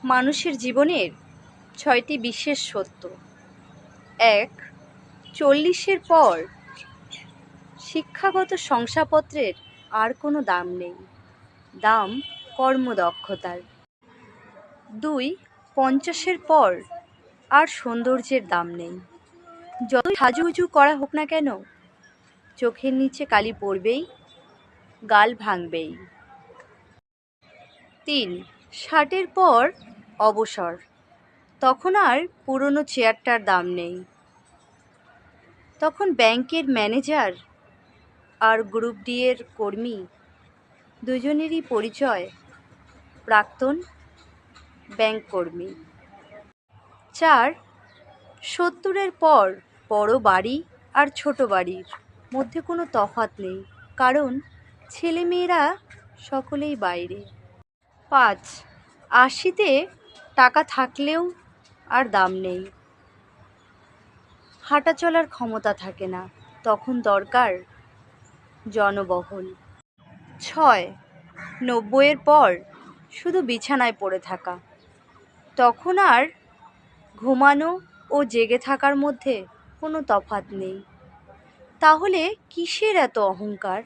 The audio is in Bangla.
মানুষের জীবনের ৬টি বিশেষ সত্য। ১. ৪০-এর পর শিক্ষাগত শংসাপত্রের আর কোনো দাম নেই, দাম কর্মদক্ষতার। ২. ৫০-এর পর আর সৌন্দর্যের দাম নেই, যতই সাজুগুজু করা হোক না কেন, চোখের নিচে কালি পড়বেই, গাল ভাঙবেই। ৩. ৬০-এর পর অবসর, তখন আর পুরনো চেয়ারটার দাম নেই, তখন ব্যাংকের ম্যানেজার আর গ্রুপ ডি এর কর্মী দুজনেরই পরিচয় প্রাক্তন ব্যাংক কর্মী। ৪. ৭০-এর পর বড় বাড়ি আর ছোট বাড়ির মধ্যে কোনো তফাৎ নেই, কারণ ছেলেমেয়েরা সকলেই বাইরে। ৫. ৮০-তে টাকা থাকলেও আর দাম নেই, হাঁটা চলার ক্ষমতা থাকে না, তখন দরকার জনবহুল। ৬. ৯০-এর পর শুধু বিছানায় পড়ে থাকা, তখন আর ঘুমানো ও জেগে থাকার মধ্যে কোনো তফাৎ নেই। তাহলে কিসের এত অহংকার?